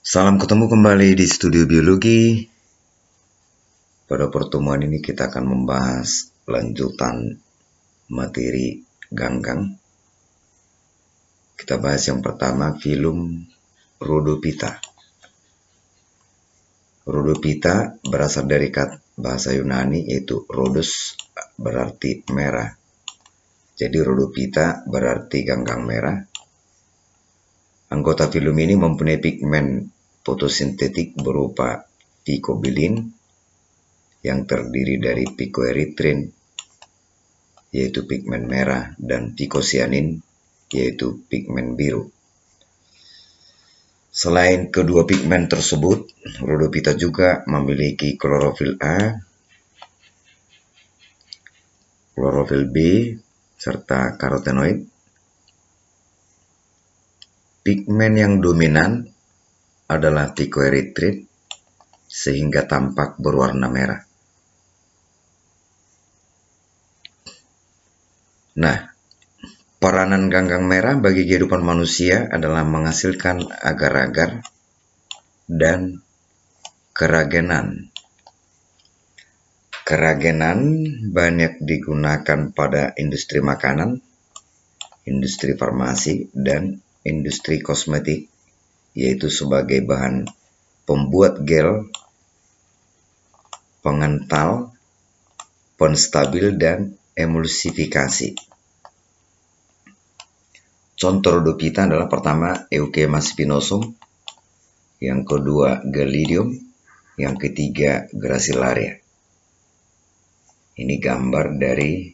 Salam ketemu kembali di Studio Biologi. Pada pertemuan ini kita akan membahas lanjutan materi ganggang. Kita bahas yang pertama, filum Rhodophyta. Rhodophyta berasal dari bahasa Yunani yaitu rhodos, berarti merah. Jadi Rhodophyta berarti ganggang merah. Anggota filum ini mempunyai pigmen fotosintetik berupa phycobilin yang terdiri dari phycoerythrin yaitu pigmen merah dan phycocyanin yaitu pigmen biru. Selain kedua pigmen tersebut, Rhodophyta juga memiliki klorofil A, klorofil B, serta karotenoid. Pigmen yang dominan adalah phycoerythrin sehingga tampak berwarna merah. Nah, peranan ganggang merah bagi kehidupan manusia adalah menghasilkan agar-agar dan keragenan. Keragenan banyak digunakan pada industri makanan, industri farmasi, dan industri kosmetik, yaitu sebagai bahan pembuat gel, pengental, penstabil, dan emulsifikasi. Contoh Rhodophyta adalah pertama Euchema spinosum, yang kedua Gelidium, yang ketiga Gracilaria. Ini gambar dari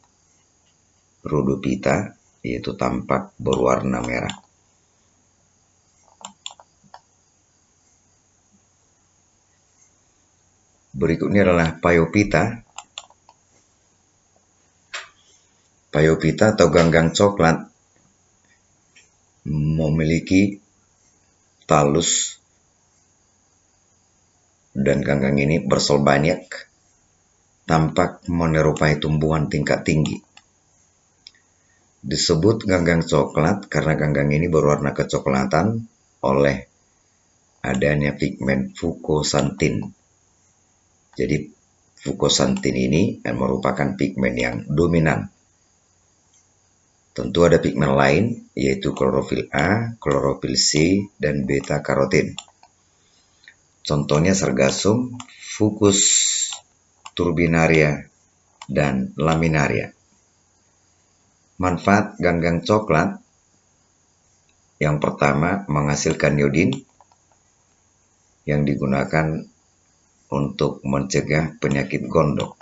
Rhodophyta, yaitu tampak berwarna merah. Berikutnya adalah Phaeophyta. Phaeophyta atau ganggang coklat memiliki talus dan ganggang ini bersel banyak, tampak menyerupai tumbuhan tingkat tinggi. Disebut ganggang coklat karena ganggang ini berwarna kecoklatan oleh adanya pigmen fucoxanthin. Jadi fucoxanthin ini merupakan pigmen yang dominan. Tentu ada pigmen lain yaitu klorofil A, klorofil C, dan beta karotin. Contohnya Sargassum, Fucus turbinaria, dan laminaria. Manfaat ganggang coklat yang pertama menghasilkan iodin yang digunakan untuk mencegah penyakit gondok.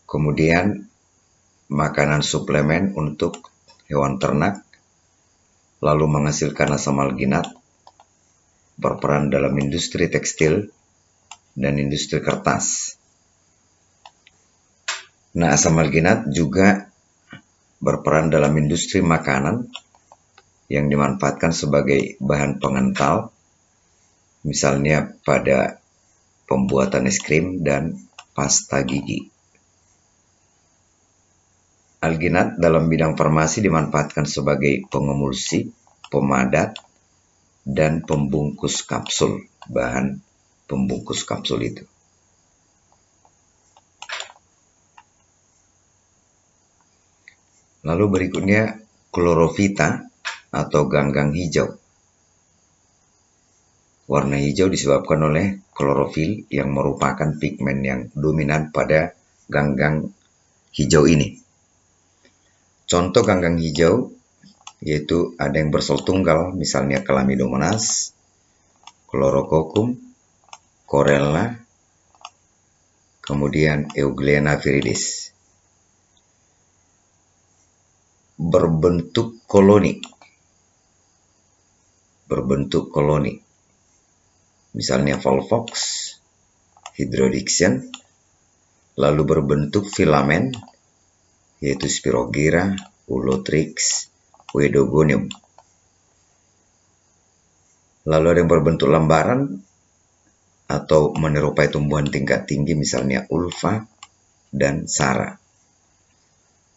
Kemudian makanan suplemen untuk hewan ternak, lalu menghasilkan asam alginat, berperan dalam industri tekstil dan industri kertas. Nah, asam alginat juga berperan dalam industri makanan yang dimanfaatkan sebagai bahan pengental, misalnya pada pembuatan es krim dan pasta gigi. Alginat dalam bidang farmasi dimanfaatkan sebagai pengemulsi, pemadat, dan pembungkus kapsul, bahan pembungkus kapsul itu. Lalu berikutnya Chlorophyta atau ganggang hijau. Warna hijau disebabkan oleh klorofil yang merupakan pigmen yang dominan pada ganggang hijau ini. Contoh ganggang hijau yaitu ada yang bersel tunggal, misalnya Chlamydomonas, Chlorococcum, Chlorella, kemudian Euglena viridis. Berbentuk koloni, misalnya Volvox, Hydrodiction, lalu berbentuk filamen, yaitu Spirogyra, Ulotrix, Oedogonium. Lalu ada yang berbentuk lembaran atau menyerupai tumbuhan tingkat tinggi, misalnya Ulva dan Sara.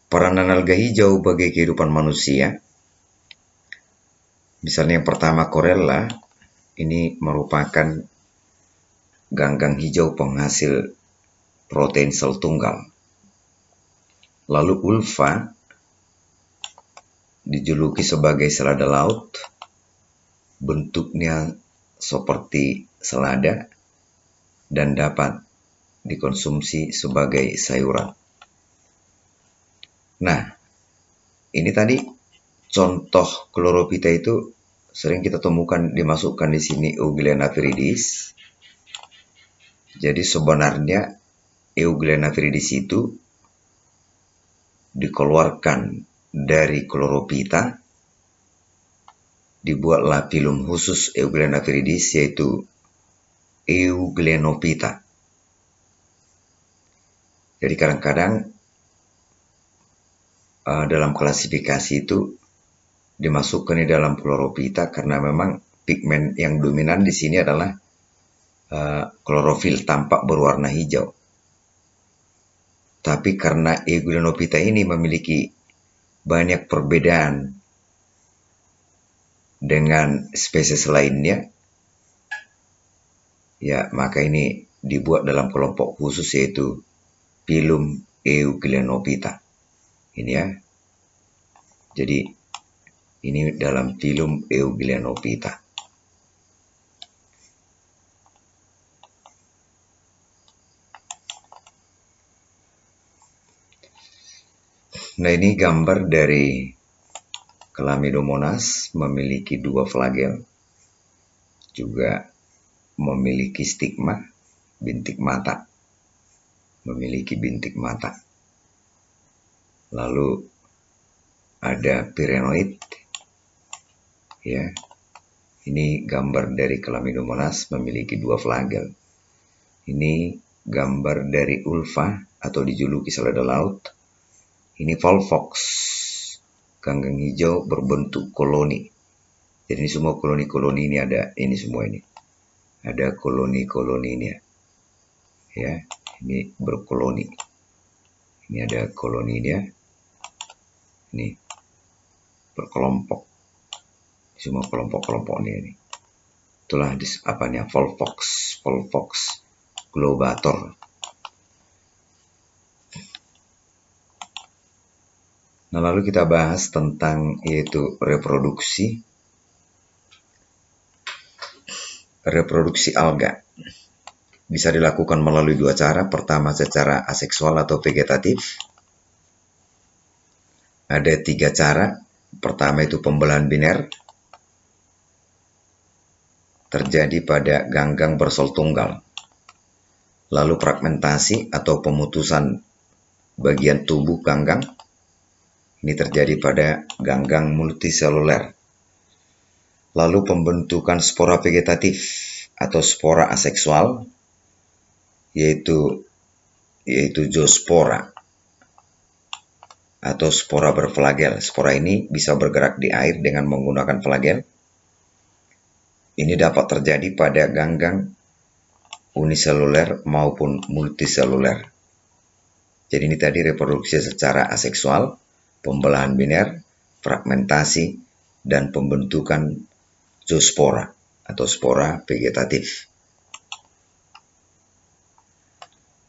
Peranan alga hijau bagi kehidupan manusia Misalnya yang pertama Corella, ini merupakan ganggang hijau penghasil protein sel tunggal. Lalu Ulva dijuluki sebagai selada laut, bentuknya seperti selada dan dapat dikonsumsi sebagai sayuran. Nah, ini tadi contoh chlorophyta itu sering kita temukan dimasukkan di sini Euglena viridis. Jadi sebenarnya Euglena viridis itu dikeluarkan dari chlorophyta, dibuatlah film khusus Euglena viridis yaitu Euglenophyta. Jadi kadang-kadang dalam klasifikasi itu dimasukkan di dalam chlorophyta karena memang pigmen yang dominan di sini adalah klorofil tampak berwarna hijau. Tapi karena Euglenophyta ini memiliki banyak perbedaan dengan spesies lainnya, ya maka ini dibuat dalam kelompok khusus yaitu Phylum Euglenophyta. Ini ya. Jadi ini dalam Phylum Euglenophyta. Nah, ini gambar dari Chlamydomonas, memiliki 2 flagel, juga memiliki stigma, bintik mata, memiliki bintik mata. Lalu ada pirenoid, ya. Ini gambar dari Chlamydomonas memiliki 2 flagel. Ini gambar dari Ulva atau dijuluki selada laut. Ini volvox, ganggang hijau berbentuk koloni. Jadi ini semua koloni-koloni ini ada, ini semua ini. Ada koloni-koloninya. Ya, ini berkoloni. Ini ada koloninya. Ini berkelompok. Semua kelompok-kelompok ini. Itulah apanya volvox globator. Nah, lalu kita bahas tentang yaitu reproduksi alga. Bisa dilakukan melalui 2 cara. Pertama secara aseksual atau vegetatif. Ada 3 cara. Pertama itu pembelahan biner. Terjadi pada ganggang bersel tunggal. Lalu fragmentasi atau pemutusan bagian tubuh ganggang. Ini terjadi pada ganggang multiseluler. Lalu pembentukan spora vegetatif atau spora aseksual, yaitu zoospora atau spora berflagel. Spora ini bisa bergerak di air dengan menggunakan flagel. Ini dapat terjadi pada ganggang uniseluler maupun multiseluler. Jadi ini tadi reproduksi secara aseksual, pembelahan biner, fragmentasi, dan pembentukan zoospora atau spora vegetatif.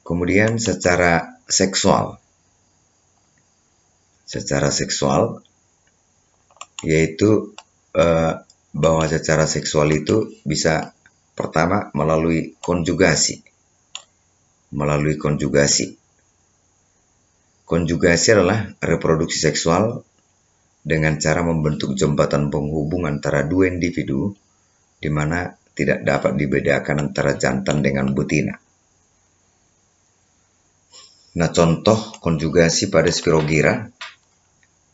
Kemudian secara seksual yaitu bahwa secara seksual itu bisa pertama melalui konjugasi. Konjugasi adalah reproduksi seksual dengan cara membentuk jembatan penghubung antara 2 individu di mana tidak dapat dibedakan antara jantan dengan betina. Nah, contoh konjugasi pada Spirogyra,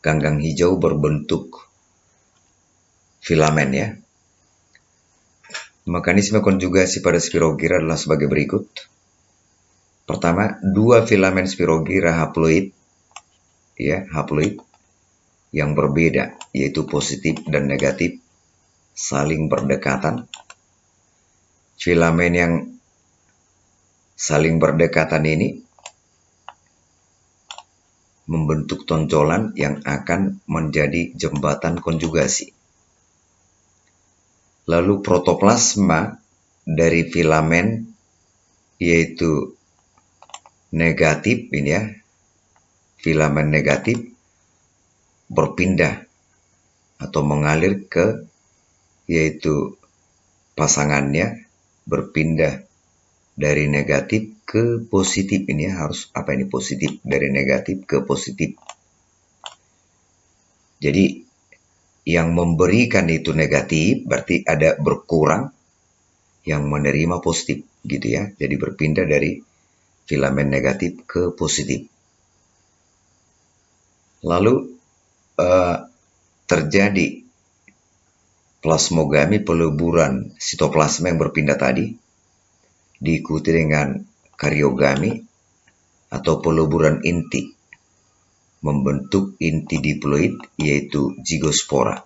ganggang hijau berbentuk filamen ya. Mekanisme konjugasi pada Spirogyra adalah sebagai berikut. Pertama, 2 filamen Spirogyra haploid yang berbeda, yaitu positif dan negatif, saling berdekatan. Filamen yang saling berdekatan ini membentuk tonjolan yang akan menjadi jembatan konjugasi. Lalu protoplasma dari filamen yaitu negatif ini ya, filamen negatif berpindah atau mengalir ke yaitu pasangannya, berpindah dari negatif ke positif. Ini harus apa ini, positif, dari negatif ke positif. Jadi yang memberikan itu negatif berarti ada berkurang, yang menerima positif gitu ya. Jadi berpindah dari filamen negatif ke positif. Lalu terjadi plasmogami, peleburan sitoplasma yang berpindah tadi, diikuti dengan kariogami atau peleburan inti, membentuk inti diploid yaitu zigospora.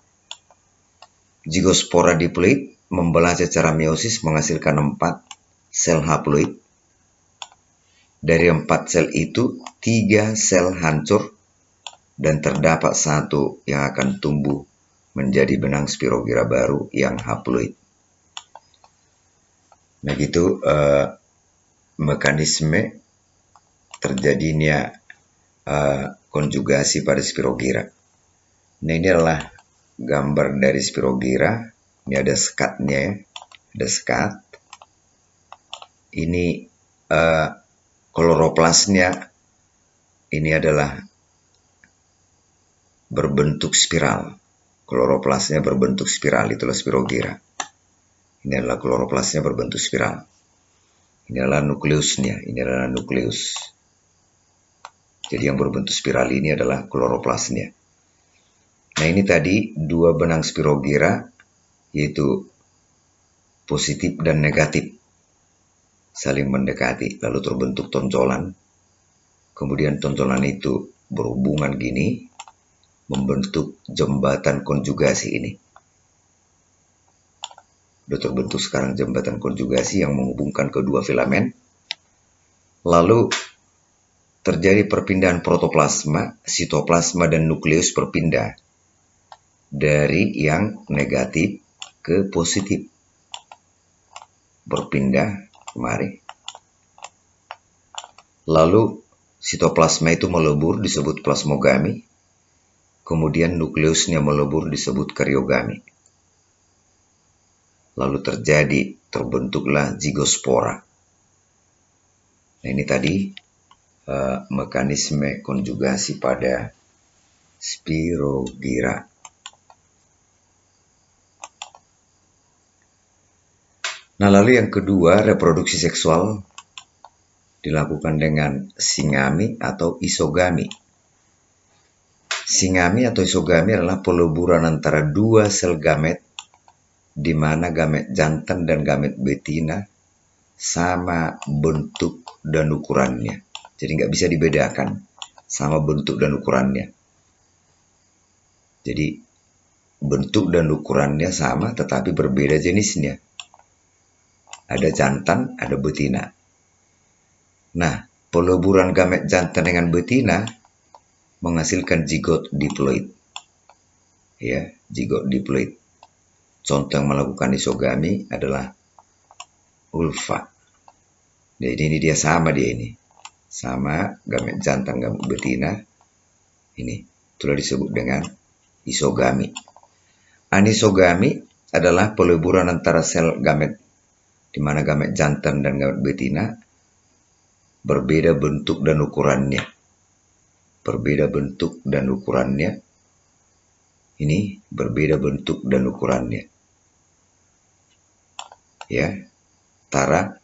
Zigospora diploid membelah secara meiosis menghasilkan 4 sel haploid. Dari 4 sel itu 3 sel hancur dan terdapat 1 yang akan tumbuh menjadi benang Spirogyra baru yang haploid. Nah gitu mekanisme terjadinya konjugasi pada Spirogyra. Nah ini adalah gambar dari Spirogyra. Ini ada sekatnya ya, ada sekat. Ini kloroplasnya, ini adalah berbentuk spiral. Kloroplasnya berbentuk spiral, itulah Spirogyra. Ini adalah kloroplasnya berbentuk spiral. Ini adalah nukleusnya, ini adalah nukleus. Jadi yang berbentuk spiral ini adalah kloroplasnya. Nah ini tadi 2 benang Spirogyra, yaitu positif dan negatif, saling mendekati, lalu terbentuk tonjolan. Kemudian tonjolan itu berhubungan gini, membentuk jembatan konjugasi ini. Sudah terbentuk sekarang jembatan konjugasi yang menghubungkan kedua filamen. Lalu terjadi perpindahan protoplasma, sitoplasma dan nukleus berpindah dari yang negatif ke positif. Berpindah kemari. Lalu sitoplasma itu melebur disebut plasmogami. Kemudian nukleusnya melebur disebut kariogami. Lalu terbentuklah zigospora. Nah ini tadi mekanisme konjugasi pada Spirogyra. Nah lalu yang kedua, reproduksi seksual dilakukan dengan singami atau isogami. Singami atau isogami adalah peleburan antara 2 sel gamet, di mana gamet jantan dan gamet betina sama bentuk dan ukurannya. Jadi nggak bisa dibedakan, sama bentuk dan ukurannya. Jadi bentuk dan ukurannya sama tetapi berbeda jenisnya. Ada jantan, ada betina. Nah, peleburan gamet jantan dengan betina menghasilkan zigot diploid. Ya, zigot diploid. Contoh yang melakukan isogami adalah ulva. Jadi ini dia sama dia ini. Sama gamet jantan, gamet betina. Ini telah disebut dengan isogami. Anisogami adalah peleburan antara sel gamet, di mana gamet jantan dan gamet betina berbeda bentuk dan ukurannya. Berbeda bentuk dan ukurannya. Ini berbeda bentuk dan ukurannya. Ya, antara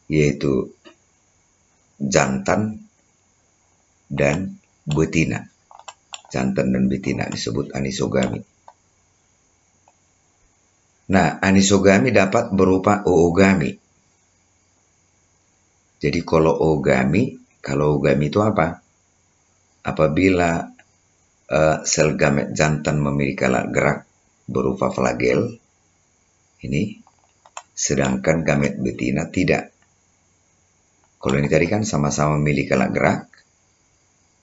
yaitu jantan dan betina. Jantan dan betina disebut anisogami. Nah, anisogami dapat berupa oogami. Jadi kalau oogami itu apa? Apabila sel gamet jantan memiliki alat gerak berupa flagel, ini, sedangkan gamet betina tidak. Kalau ini tadi kan sama-sama memiliki alat gerak,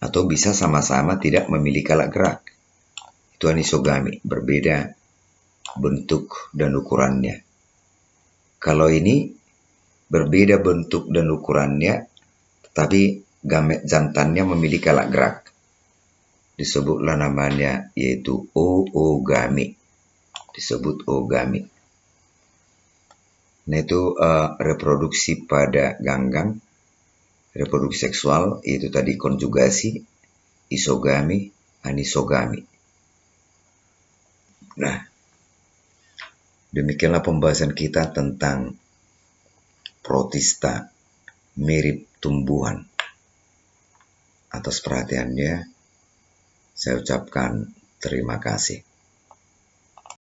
atau bisa sama-sama tidak memiliki alat gerak. Itu anisogami, berbeda bentuk dan ukurannya. Kalau ini berbeda bentuk dan ukurannya, tetapi gamet jantannya memiliki alat gerak. Disebutlah namanya yaitu oogami. Disebut oogami. Nah itu reproduksi pada ganggang, reproduksi seksual, yaitu tadi konjugasi, isogami, anisogami. Nah, demikianlah pembahasan kita tentang protista mirip tumbuhan. Atas perhatiannya, saya ucapkan terima kasih.